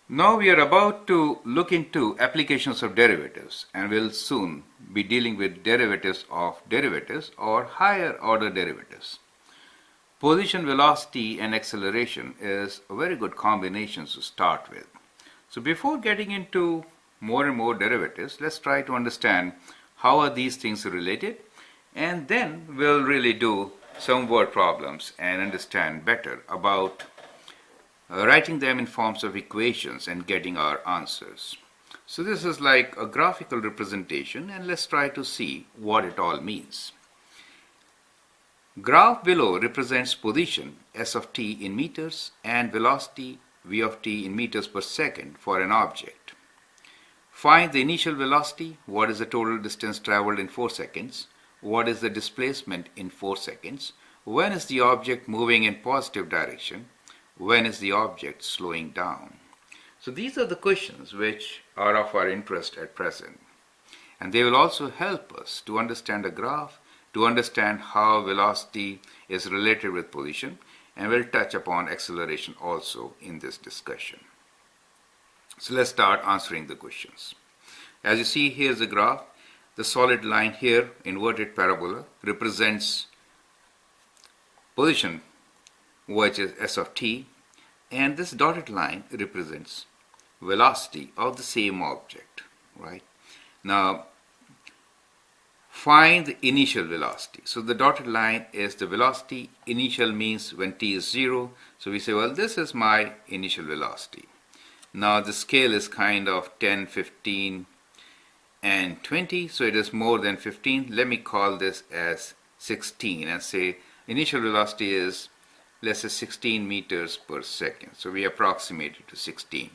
Now we are about to look into applications of derivatives, and we'll soon be dealing with derivatives of derivatives or higher order derivatives. Position, velocity and acceleration is a very good combination to start with. So before getting into more and more derivatives, let's try to understand how are these things related, and then we'll really do some word problems and understand better about writing them in forms of equations and getting our answers. So this is like a graphical representation, and let's try to see what it all means. Graph below represents position s of t in meters and velocity v of t in meters per second for an object. Find the initial velocity, what is the total distance traveled in 4 seconds, what is the displacement in 4 seconds, when is the object moving in positive direction, when is the object slowing down. So these are the questions which are of our interest at present. And they will also help us to understand a graph, to understand how velocity is related with position, and we'll touch upon acceleration also in this discussion. So let's start answering the questions. As you see, here's the graph. The solid line here, inverted parabola, represents position, which is s of t, and this dotted line represents velocity of the same object, right? Now, find the initial velocity. So the dotted line is the velocity. Initial means when t is 0. So we say, well, this is my initial velocity. Now the scale is kind of 10, 15, and 20. So it is more than 15. Let me call this as 16 and say initial velocity is, let's say, 16 meters per second. So we approximate it to 16.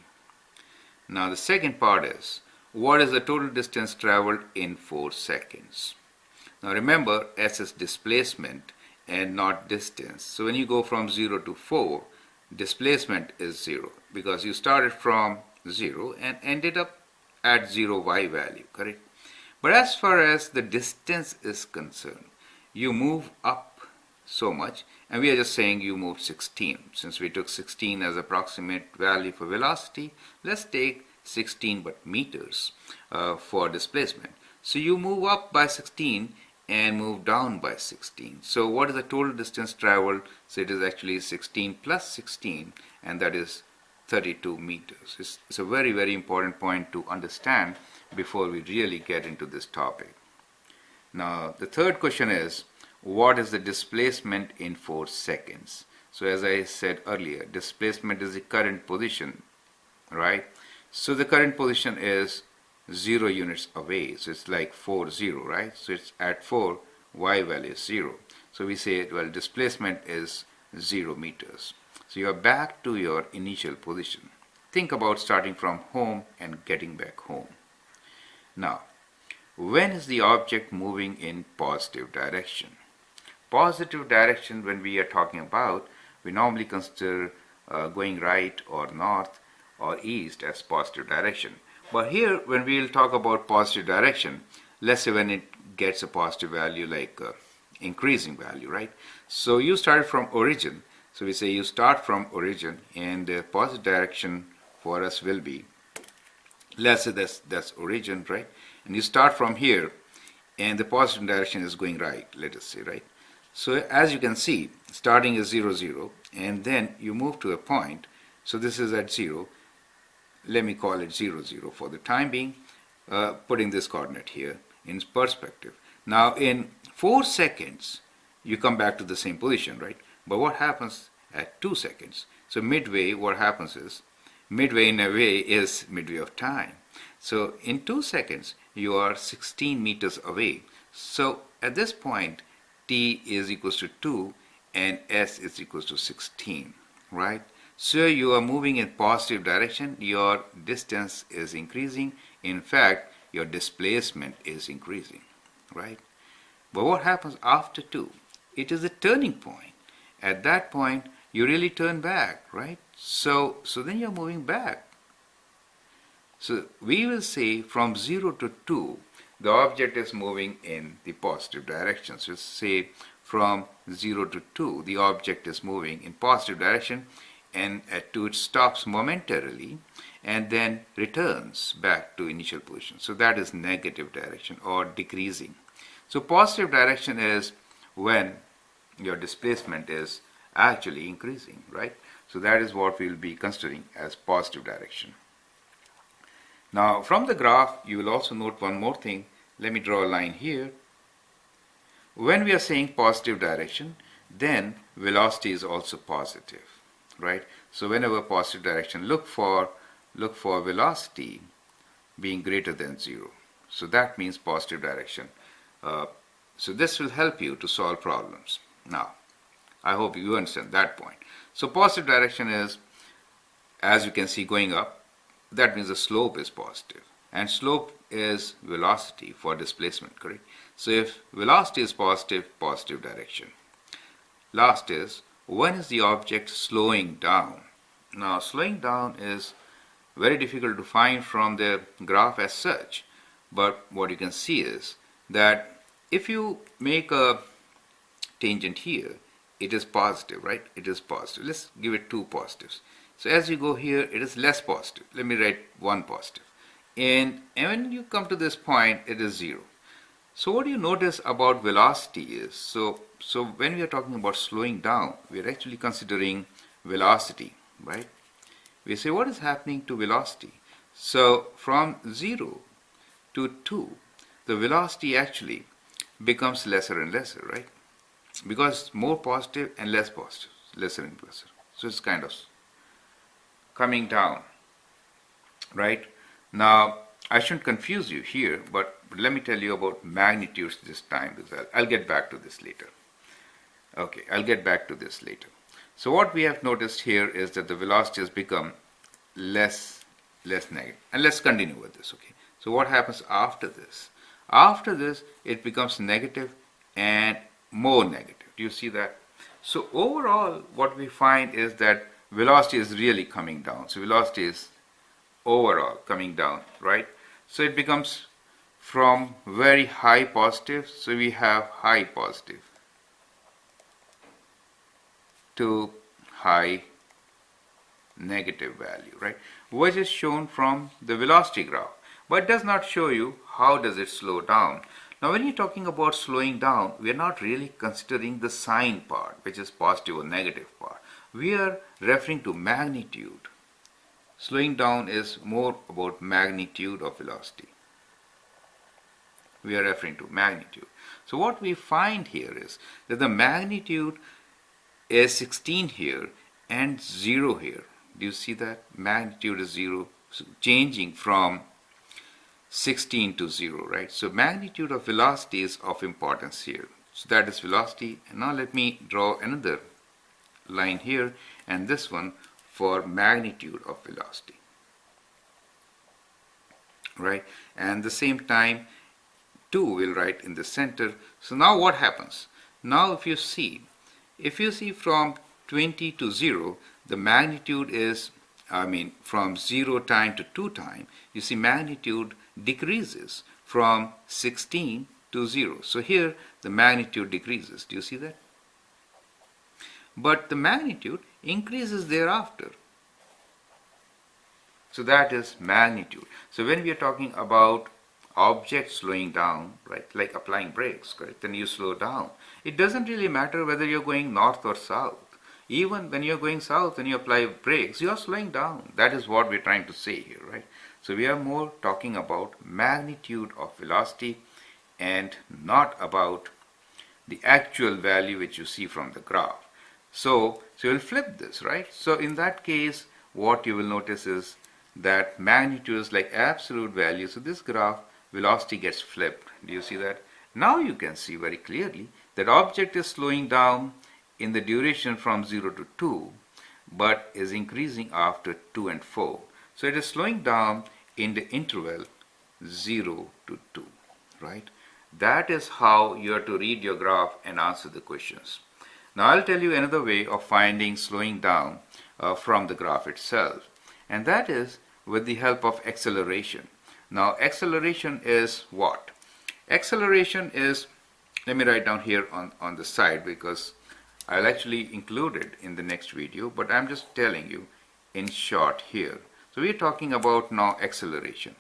Now the second part is, what is the total distance traveled in 4 seconds? Now remember, s is displacement and not distance. So when you go from 0 to 4, displacement is 0 because you started from 0 and ended up at 0 y value, correct? But as far as the distance is concerned, you move up so much, and we are just saying you moved 16. Since we took 16 as approximate value for velocity, let's take 16 but meters for displacement. So you move up by 16 and move down by 16. So what is the total distance traveled? So it is actually 16 plus 16, and that is 32 meters. It's a very, very important point to understand before we really get into this topic. Now the third question is, what is the displacement in 4 seconds? So as I said earlier, displacement is the current position, right? So the current position is 0 units away. So it's like 4, 0, right? So it's at 4, y value is 0. So we say, well, displacement is 0 meters. So you are back to your initial position. Think about starting from home and getting back home. Now, when is the object moving in positive direction? Positive direction, when we are talking about, we normally consider going right or north or east as positive direction. But here, when we will talk about positive direction, let's say when it gets a positive value like increasing value, right? So you started from origin. So we say you start from origin, and the positive direction for us will be, let's say that's origin, right? And you start from here, and the positive direction is going right, let us say, right? So as you can see, starting is 0, 0, and then you move to a point. So this is at 0. Let me call it 0, 0 for the time being, putting this coordinate here in perspective. Now in 4 seconds, you come back to the same position, right? But what happens at 2 seconds? So midway, what happens is, midway in a way is midway of time. So in 2 seconds, you are 16 meters away. So at this point, t is equals to 2 and s is equals to 16, right? So you are moving in positive direction, your distance is increasing. In fact, your displacement is increasing, right? But what happens after 2? It is a turning point. At that point, you really turn back, right? So then you're moving back. So we will say from 0 to 2, the object is moving in the positive direction. So say from 0 to 2, the object is moving in positive direction. and at 2 it stops momentarily and then returns back to initial position. So that is negative direction or decreasing. So positive direction is when your displacement is actually increasing, right? So that is what we will be considering as positive direction. Now from the graph you will also note one more thing. Let me draw a line here. When we are saying positive direction, then velocity is also positive, right? So whenever positive direction, look for velocity being greater than 0. So that means positive direction. So this will help you to solve problems. Now, I hope you understand that point. So positive direction is, as you can see, going up. That means the slope is positive. And slope is velocity for displacement, correct? So if velocity is positive, positive direction. Last is, when is the object slowing down? Now, slowing down is very difficult to find from the graph as such. But what you can see is that if you make a tangent here, it is positive, right? It is positive. Let's give it 2 positives. So as you go here, it is less positive. Let me write 1 positive. And when you come to this point, it is 0. So what you notice about velocity is, so when we are talking about slowing down, we are actually considering velocity, right? We say, what is happening to velocity? So from 0 to 2, the velocity actually becomes lesser and lesser, right? Because more positive and less positive, lesser and lesser. So it's kind of coming down, right? Now, I shouldn't confuse you here, but let me tell you about magnitudes this time because I'll get back to this later. Okay, I'll get back to this later. So what we have noticed here is that the velocity has become less negative. And let's continue with this, okay? So what happens after this? After this, it becomes negative and more negative. Do you see that? So overall, what we find is that velocity is really coming down. So velocity is overall coming down, right? So it becomes from very high positive, so we have high positive, to high negative value, right? Which is shown from the velocity graph, but it does not show you how does it slow down. Now when you're talking about slowing down, we are not really considering the sign part, which is positive or negative part. We are referring to magnitude. Slowing down is more about magnitude of velocity. We are referring to magnitude. So what we find here is that the magnitude is 16 here and 0 here. Do you see that? Magnitude is 0, so changing from 16 to 0, right? So magnitude of velocity is of importance here. So that is velocity. And now let me draw another line here and this one for magnitude of velocity, right? And the same time 2 will write in the center. So now what happens? Now if you see from 20 to 0, the magnitude is, from 0 time to 2 time, you see magnitude decreases from 16 to 0. So here the magnitude decreases. Do you see that? But the magnitude increases thereafter. So that is magnitude. So when we are talking about object slowing down, right, like applying brakes, correct, then you slow down. It doesn't really matter whether you're going north or south. Even when you're going south and you apply brakes, you are slowing down. That is what we're trying to say here, right? So we are more talking about magnitude of velocity and not about the actual value which you see from the graph. So you'll flip this, right? So in that case, what you will notice is that magnitude is like absolute value. So this graph, velocity gets flipped. Do you see that? Now you can see very clearly that object is slowing down in the duration from 0 to 2, but is increasing after 2 and 4. So it is slowing down in the interval 0 to 2, right? That is how you are to read your graph and answer the questions. Now I'll tell you another way of finding slowing down from the graph itself, and that is with the help of acceleration. Now acceleration is what? Acceleration is, let me write down here on the side because I'll actually include it in the next video, but I'm just telling you in short here. So we're talking about now acceleration.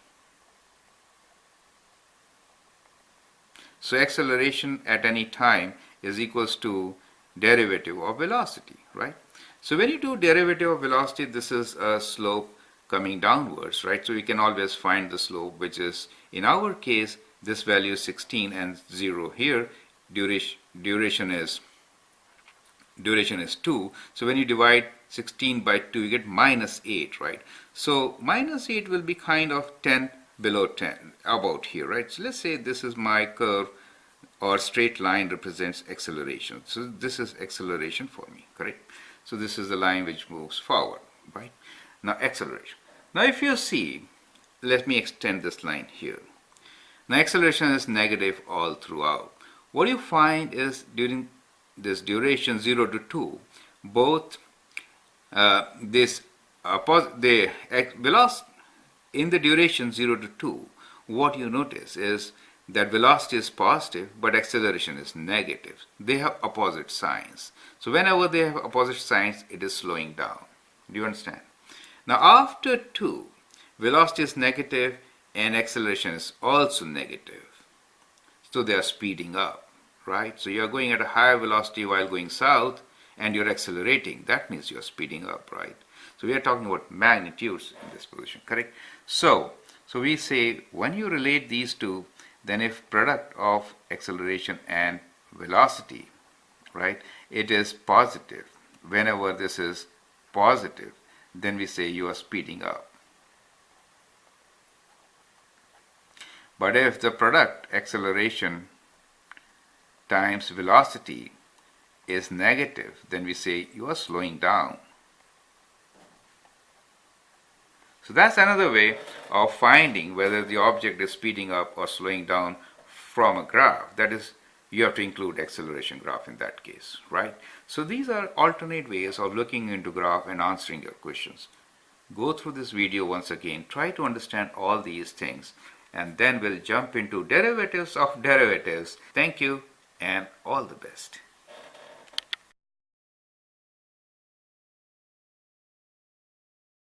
So acceleration at any time is equals to derivative of velocity, right? So when you do derivative of velocity, this is a slope coming downwards, right? So we can always find the slope, which is, in our case, this value is 16 and 0 here. Duration is 2. So when you divide 16 by 2, you get minus 8, right? So minus 8 will be kind of 10 below 10, about here, right? So let's say this is my curve, or straight line represents acceleration. So this is acceleration for me, correct? So this is the line which moves forward, right? Now acceleration. Now if you see, let me extend this line here. Now acceleration is negative all throughout. What you find is during this duration 0 to 2, both the velocity in the duration 0 to 2, what you notice is that velocity is positive but acceleration is negative. They have opposite signs. So whenever they have opposite signs, it is slowing down. Do you understand? Now after 2, velocity is negative and acceleration is also negative. So they are speeding up, right? So you are going at a higher velocity while going south and you're accelerating. That means you're speeding up, right? So we are talking about magnitudes in this position, correct? So we say when you relate these two, then if product of acceleration and velocity, right, it is positive. Whenever this is positive, then we say you are speeding up. But if the product acceleration times velocity is negative, then we say you are slowing down. So that's another way of finding whether the object is speeding up or slowing down from a graph. That is, you have to include acceleration graph in that case, right? So these are alternate ways of looking into graph and answering your questions. Go through this video once again, try to understand all these things, and then we'll jump into derivatives of derivatives. Thank you and all the best.